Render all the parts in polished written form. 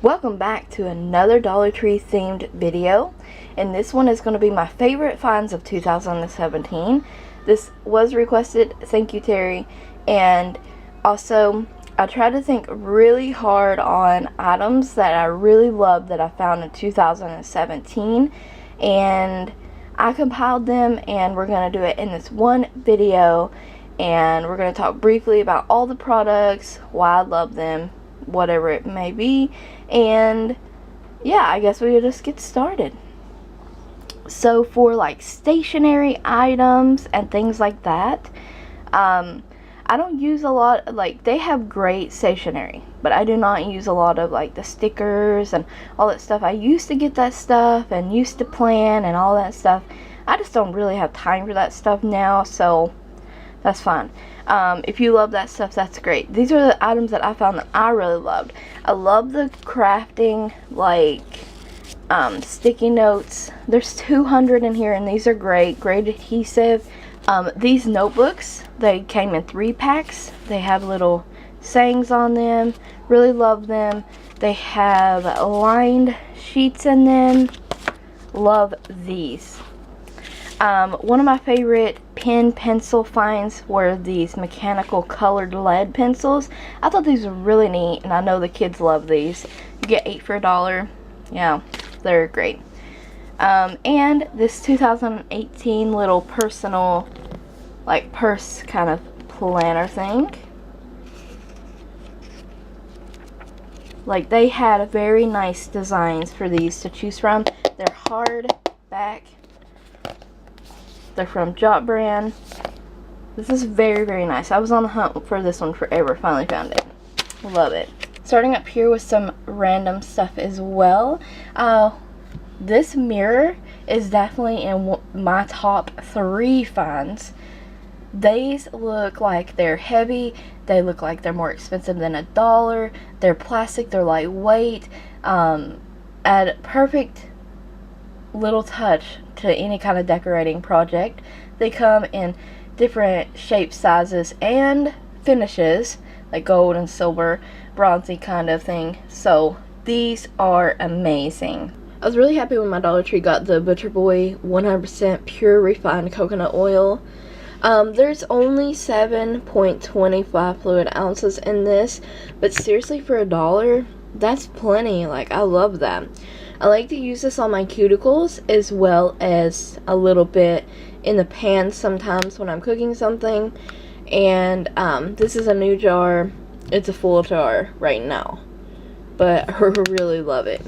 Welcome back to another Dollar Tree themed video, and this one is going to be my favorite finds of 2017. This was requested, thank you Terry, and also I tried to think really hard on items that I really loved that I found in 2017, and I compiled them and we're going to do it in this one video, and we're going to talk briefly about all the products, why I love them, whatever it may be, and yeah, I guess we'll just get started. So for like stationery items and things like that, I don't use a lot, like they have great stationery, but I do not use a lot of like the stickers and all that stuff. I used to get that stuff and used to plan and all that stuff. I just don't really have time for that stuff now, so that's fine. If you love that stuff, that's great. These are the items that I found that I really loved. I love the crafting, like, sticky notes. There's 200 in here, and these are great adhesive. These notebooks, they came in 3 packs. They have little sayings on them. Really love them. They have lined sheets in them. Love these. One of my favorite pencil finds were these mechanical colored lead pencils. I thought these were really neat, and I know the kids love these. You get 8 for $1. Yeah, they're great. And this 2018 little personal, like, purse kind of planner thing. Like, they had very nice designs for these to choose from. They're hard back. They're from Jot brand. This is very nice. I was on the hunt for this one forever. Finally found it. Love it. Starting up here with some random stuff as well. This mirror is definitely in my top 3 finds. These look like they're heavy. They look like they're more expensive than $1. They're plastic. They're lightweight. Add perfect little touch to any kind of decorating project. They come in different shapes, sizes, and finishes, like gold and silver, bronzy kind of thing. So these are amazing. I was really happy when my Dollar Tree got the Butcher Boy 100% pure refined coconut oil. There's only 7.25 fluid ounces in this, but seriously, for $1, that's plenty. Like, I love that. I like to use this on my cuticles as well as a little bit in the pan sometimes when I'm cooking something. And this is a new jar. It's a full jar right now, but I really love it.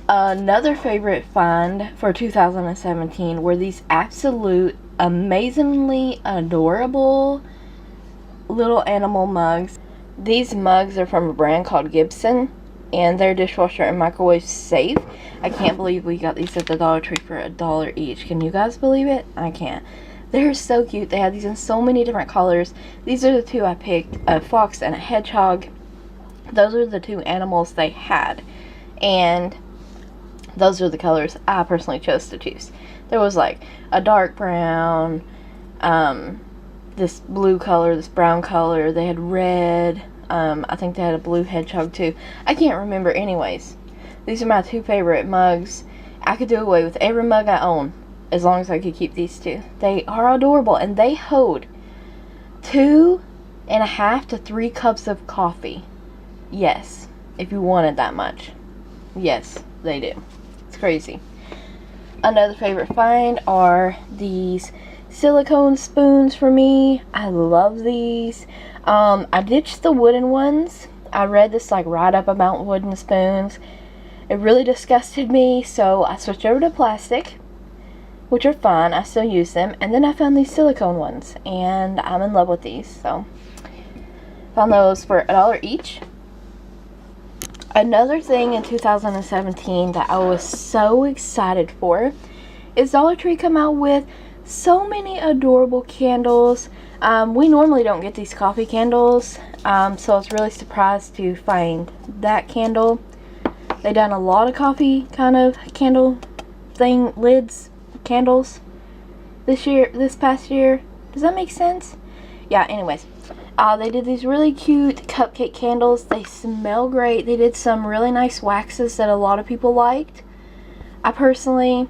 Another favorite find for 2017 were these absolute amazingly adorable little animal mugs. These mugs are from a brand called Gibson, and they're dishwasher and microwave safe. I can't believe we got these at the Dollar Tree for $1 each. Can you guys believe it? I can't. They're so cute. They have these in so many different colors. These are the 2 I picked, a fox and a hedgehog. Those are the 2 animals they had, and those are the colors I personally chose to choose. There was like a dark brown, this blue color, this brown color. They had red. I think they had a blue hedgehog too. I can't remember. Anyways, these are my 2 favorite mugs. I could do away with every mug I own as long as I could keep these 2. They are adorable, and they hold 2.5 to 3 cups of coffee. Yes, if you wanted that much. Yes, they do. It's crazy. Another favorite find are these silicone spoons for me. I love these. I ditched the wooden ones. I read this like write-up about wooden spoons. It really disgusted me, so I switched over to plastic, which are fine. I still use them. And then I found these silicone ones, and I'm in love with these. So found those for $1 each. Another thing in 2017 that I was so excited for is Dollar Tree come out with so many adorable candles. We normally don't get these coffee candles, so I was really surprised to find that candle. They done a lot of coffee kind of candle thing, candles this past year. Does that make sense? Yeah, anyways. They did these really cute cupcake candles. They smell great. They did some really nice waxes that a lot of people liked. I personally,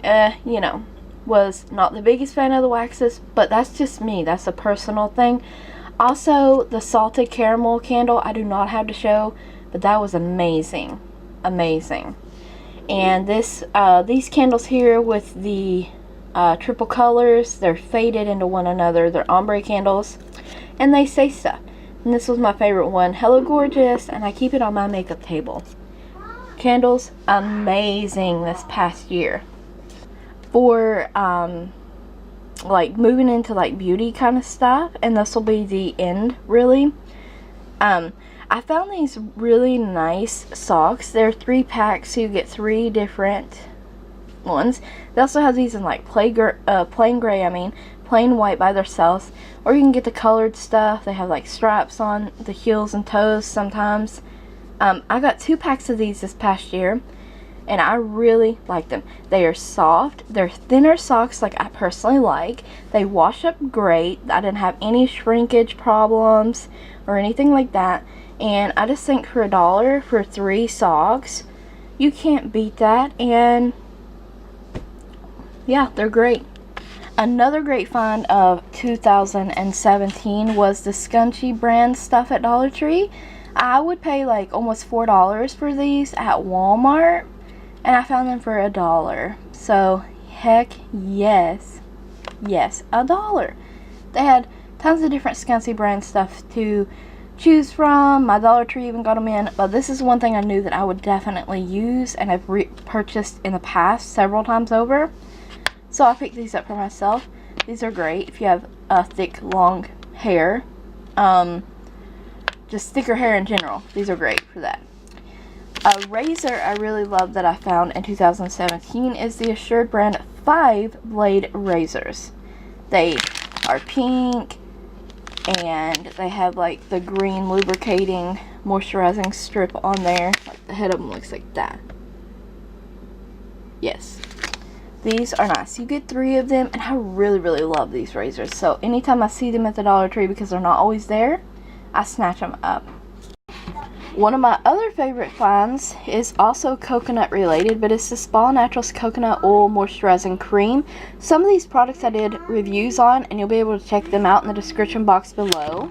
you know, was not the biggest fan of the waxes, but that's just me. That's a personal thing. Also, the salted caramel candle I do not have to show, but that was amazing. Amazing. And these candles here with the triple colors, they're faded into one another. They're ombre candles, and they say stuff. And this was my favorite one, Hello Gorgeous, and I keep it on my makeup table. Candles, amazing this past year. For like moving into like beauty kind of stuff, and this will be the end really. I found these really nice socks. They're 3 packs, so you get 3 different ones. They also have these in like plain gray, plain white by themselves, or you can get the colored stuff. They have like straps on the heels and toes sometimes. I got 2 packs of these this past year, and I really like them. They are soft. They're thinner socks like I personally like. They wash up great. I didn't have any shrinkage problems or anything like that. And I just think for $1 for 3 socks, you can't beat that. And yeah, they're great. Another great find of 2017 was the Scunchie brand stuff at Dollar Tree. I would pay like almost $4 for these at Walmart, and I found them for $1. So heck yes, yes, $1. They had tons of different Scunchie brand stuff to choose from. My Dollar Tree even got them in, but this is one thing I knew that I would definitely use, and I've purchased in the past several times over. So I picked these up for myself. These are great if you have thick, long hair. Just thicker hair in general. These are great for that. A razor I really love that I found in 2017 is the Assured brand 5-blade razors. They are pink, and they have like the green lubricating moisturizing strip on there. Like the head of them looks like that. Yes, these are nice. You get 3 of them, and I really love these razors. So anytime I see them at the Dollar Tree, because they're not always there, I snatch them up. One of my other favorite finds is also coconut related, but it's the Spa Naturals Coconut Oil Moisturizing Cream. Some of these products I did reviews on, and you'll be able to check them out in the description box below.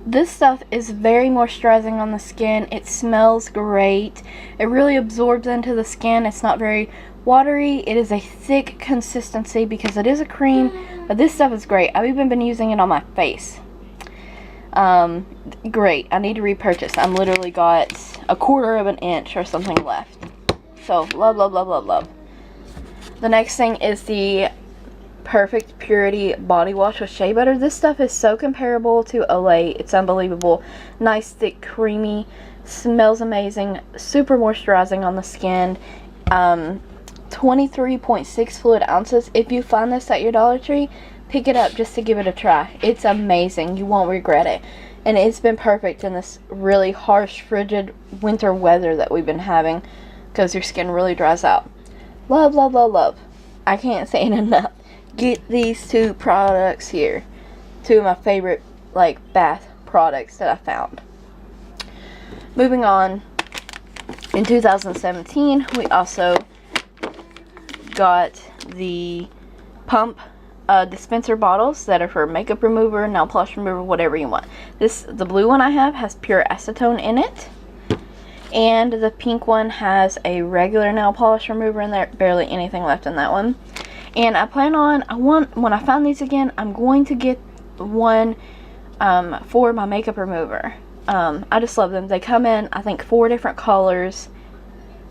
This stuff is very moisturizing on the skin. It smells great. It really absorbs into the skin. It's not very watery. It is a thick consistency because it is a cream, but this stuff is great. I've even been using it on my face. Great. I need to repurchase. I'm literally got 1/4 of an inch or something left. So love. The next thing is the Perfect Purity body wash with shea butter. This stuff is so comparable to Olay. It's unbelievable. Nice, thick, creamy, smells amazing, super moisturizing on the skin. 23.6 fluid ounces. If you find this at your Dollar Tree, pick it up just to give it a try. It's amazing. You won't regret it. And it's been perfect in this really harsh, frigid winter weather that we've been having, because your skin really dries out. Love. I can't say it enough. Get these 2 products here. 2 of my favorite like bath products that I found. Moving on, in 2017 we also got the pump dispenser bottles that are for makeup remover, nail polish remover, whatever you want. The blue one I have has pure acetone in it, and the pink one has a regular nail polish remover in there. Barely anything left in that one. And I plan on, when I find these again, I'm going to get one for my makeup remover. I just love them. They come in, I think, 4 different colors.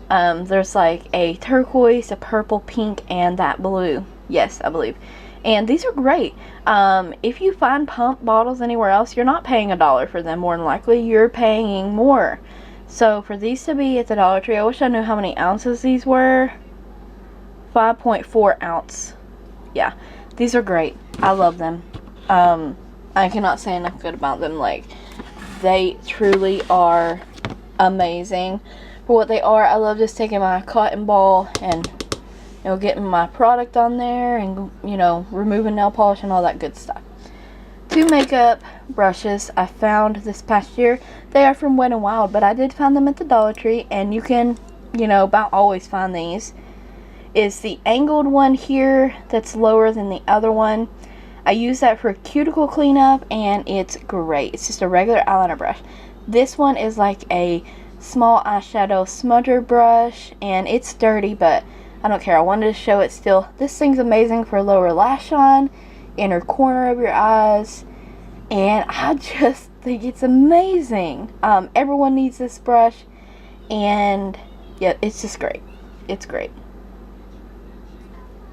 There's like a turquoise, a purple, pink, and that blue. Yes, I believe. And these are great. If you find pump bottles anywhere else, you're not paying $1 for them. More than likely, you're paying more. So for these to be at the Dollar Tree, I wish I knew how many ounces these were. 5.4 ounce. Yeah, these are great. I love them. I cannot say enough good about them. Like, they truly are amazing for what they are. I love just taking my cotton ball and, getting my product on there and, removing nail polish and all that good stuff. two makeup brushes I found this past year. They are from Wet n Wild, but I did find them at the Dollar Tree, and you can, you know, about always find these. Is the angled one here that's lower than the other one. I use that for cuticle cleanup, and it's great. It's just a regular eyeliner brush. This one is like a small eyeshadow smudger brush, and it's dirty, but I don't care. I wanted to show it still. This thing's amazing for lower lash line, inner corner of your eyes, and I just think it's amazing. Everyone needs this brush, and yeah, it's just great. It's great.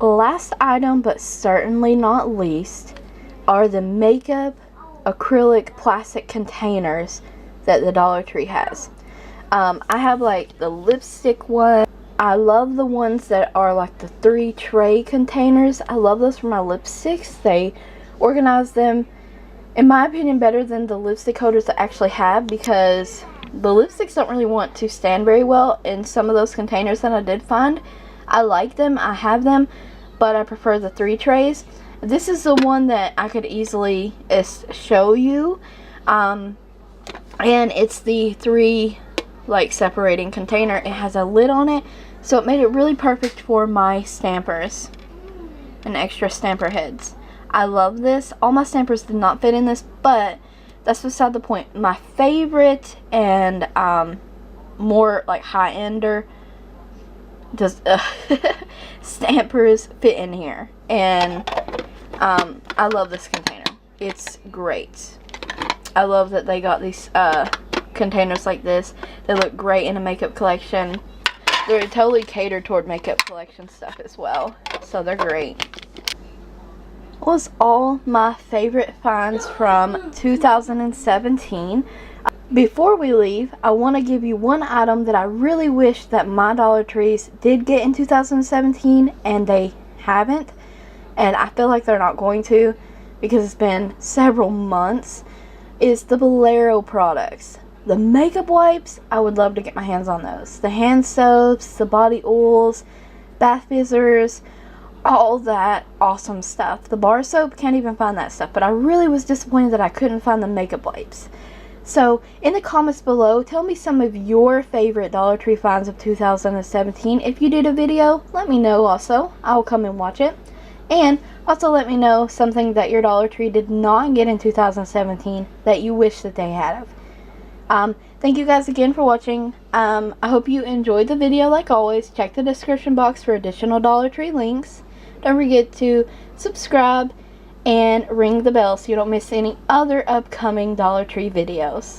Last item, but certainly not least, are the makeup acrylic plastic containers that the Dollar Tree has. I have like the lipstick one. I love the ones that are like the 3 tray containers. I love those for my lipsticks. They organize them, in my opinion, better than the lipstick holders I actually have, because the lipsticks don't really want to stand very well in some of those containers that I did find. I like them, I have them, but I prefer the 3 trays. This is the one that I could easily show you, and it's the 3 like separating container. It has a lid on it, so it made it really perfect for my stampers and extra stamper heads. I love this. All my stampers did not fit in this, but that's beside the point. My favorite and more like high-ender just stampers fit in here, and I love this container. It's great. I love that they got these containers like this. They look great in a makeup collection. They're totally catered toward makeup collection stuff as well, so they're great. Was all my favorite finds from 2017. Before we leave, I want to give you one item that I really wish that my Dollar Trees did get in 2017, and they haven't, and I feel like they're not going to because it's been several months, is the Bolero products. The makeup wipes, I would love to get my hands on those. The hand soaps, the body oils, bath fizzers, all that awesome stuff. The bar soap, can't even find that stuff, but I really was disappointed that I couldn't find the makeup wipes. So in the comments below, tell me some of your favorite Dollar Tree finds of 2017. If you did a video, let me know also. I'll come and watch it. And also let me know something that your Dollar Tree did not get in 2017 that you wish that they had. Thank you guys again for watching. I hope you enjoyed the video like always. Check the description box for additional Dollar Tree links. Don't forget to subscribe and ring the bell so you don't miss any other upcoming Dollar Tree videos.